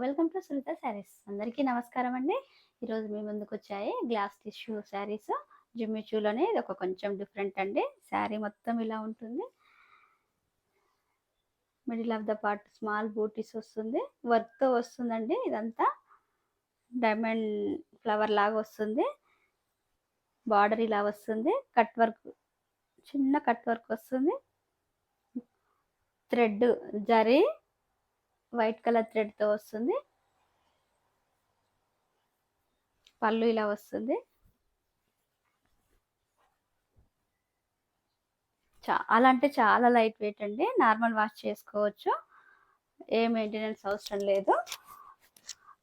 Welcome to Sunitha saris. అందరికీ నమస్కారం అండి. ఈరోజు మీ ముందుకు వచ్చాయి గ్లాస్ టిష్యూ శారీస్. జిమ్మిచూలోనే ఇది ఒక కొంచెం డిఫరెంట్ అండి. శారీ మొత్తం ఇలా ఉంటుంది. Middle of the part small buttis వస్తుంది, వర్క్తో వస్తుందండి. ఇదంతా డైమండ్ ఫ్లవర్ లాగా వస్తుంది. బార్డర్ ఇలా వస్తుంది, కట్ వర్క్, చిన్న కట్ వర్క్ వస్తుంది. థ్రెడ్ జరీ వైట్ కలర్ థ్రెడ్తో వస్తుంది. పళ్ళు ఇలా వస్తుంది. చాలా అంటే చాలా లైట్ వెయిట్ అండి. నార్మల్ వాష్ చేసుకోవచ్చు, ఏ మెయింటెనెన్స్ అవసరం లేదు.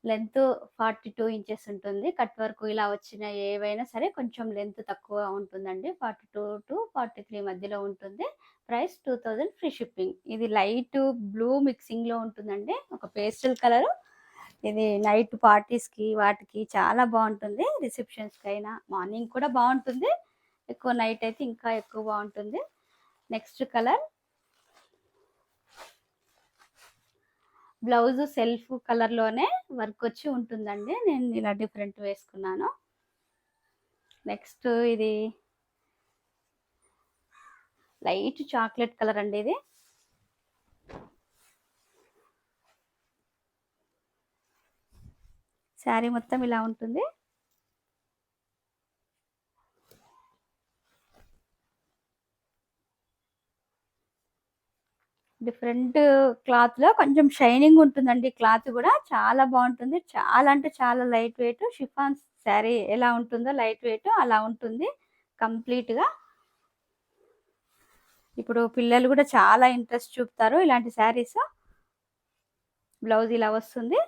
లెంత్ 42 ఇంచెస్ ఉంటుంది. కట్ వర్క్ ఇలా వచ్చిన ఏవైనా సరే కొంచెం లెంత్ తక్కువ ఉంటుందండి. 42 to 43 మధ్యలో ఉంటుంది. Price 2000 free shipping. ఇది లైట్ బ్లూ మిక్సింగ్లో ఉంటుందండి, ఒక పేస్టల్ కలర్. ఇది నైట్ పార్టీస్కి వాటికి చాలా బాగుంటుంది. రిసెప్షన్స్కి అయినా మార్నింగ్ కూడా బాగుంటుంది, ఎక్కువ నైట్ అయితే ఇంకా ఎక్కువ బాగుంటుంది. నెక్స్ట్ కలర్ బ్లౌజ్ సెల్ఫ్ కలర్లోనే వర్క్ వచ్చి ఉంటుందండి. నేను ఇలా డిఫరెంట్ వేసుకున్నాను. నెక్స్ట్ ఇది లైట్ చాక్లెట్ కలర్ అండి. ఇది శారీ మొత్తం ఇలా ఉంటుంది. డిఫరెంట్ క్లాత్లో కొంచెం షైనింగ్ ఉంటుందండి. క్లాత్ కూడా చాలా బాగుంటుంది. చాలా అంటే చాలా లైట్ వెయిట్. షిఫాన్ శారీ ఎలా ఉంటుందో లైట్ వెయిట్ అలా ఉంటుంది కంప్లీట్గా. ఇప్పుడు పిల్లలు కూడా చాలా ఇంట్రెస్ట్ చూపుతారు ఇలాంటి శారీస్. బ్లౌజ్ ఇలా వస్తుంది.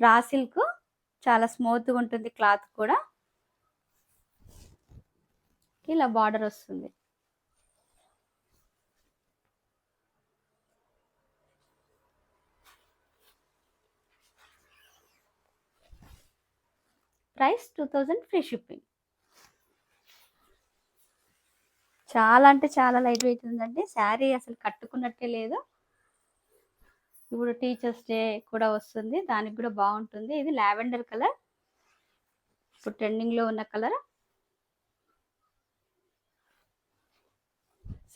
రా సిల్క్, చాలా స్మూత్గా ఉంటుంది క్లాత్ కూడా. ఇలా బార్డర్ వస్తుంది. Price 2000 free shipping. చాలా అంటే చాలా లైట్ వెయిట్ ఉందండి. శారీ అసలు కట్టుకున్నట్టే లేదు. ఇప్పుడు టీచర్స్ డే కూడా వస్తుంది, దానికి కూడా బాగుంటుంది. ఇది లావెండర్ కలర్, ఇప్పుడు ట్రెండింగ్లో ఉన్న కలర్.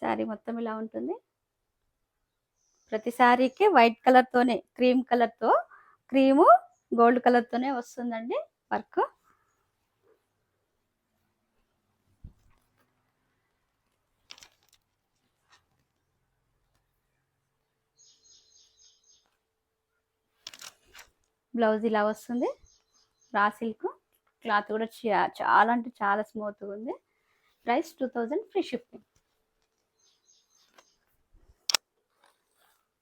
శారీ మొత్తం ఇలా ఉంటుంది. ప్రతి శారీకి వైట్ కలర్తోనే, క్రీమ్ కలర్తో, క్రీము గోల్డ్ కలర్తోనే వస్తుందండి వర్క్. బ్లౌజ్ ఇలా వస్తుంది. రా సిల్క్ క్లాత్ కూడా చాలా అంటే చాలా స్మూత్గా ఉంది. Price 2000 free shipping.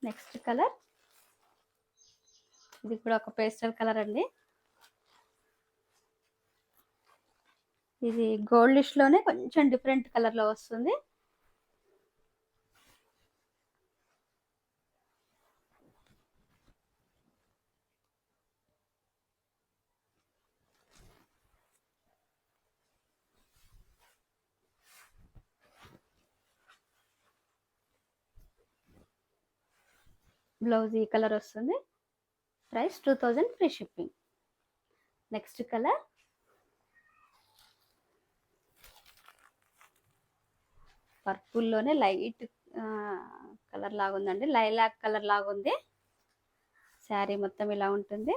Next colour ఇది కూడా ఒక పేస్టల్ కలర్ అండి. ఇది గోల్డిష్లోనే కొంచెం డిఫరెంట్ కలర్లో వస్తుంది. బ్లౌజ్ ఈ కలర్ వస్తుంది. Price 2000 free shipping. Next colour పర్పుల్లోనే లైట్ కలర్ లాగా ఉందండి, లైలాక్ కలర్ లాగా ఉంది. శారీ మొత్తం ఇలా ఉంటుంది.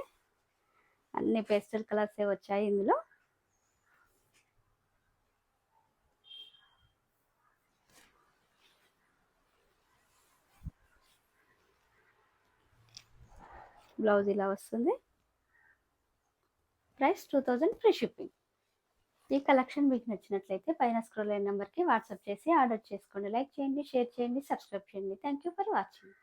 అన్ని పేస్టల్ కలర్సే వచ్చాయి ఇందులో. బ్లౌజ్ ఇలా వస్తుంది. Price 2000 free shipping. ఈ కలెక్షన్ మీకు నచ్చినట్లయితే పైన స్క్రోల్ అయిన నెంబర్కి వాట్సాప్ చేసి ఆర్డర్ చేసుకోండి. లైక్ చేయండి, షేర్ చేయండి, సబ్స్క్రైబ్ చేయండి. Thank you for watching.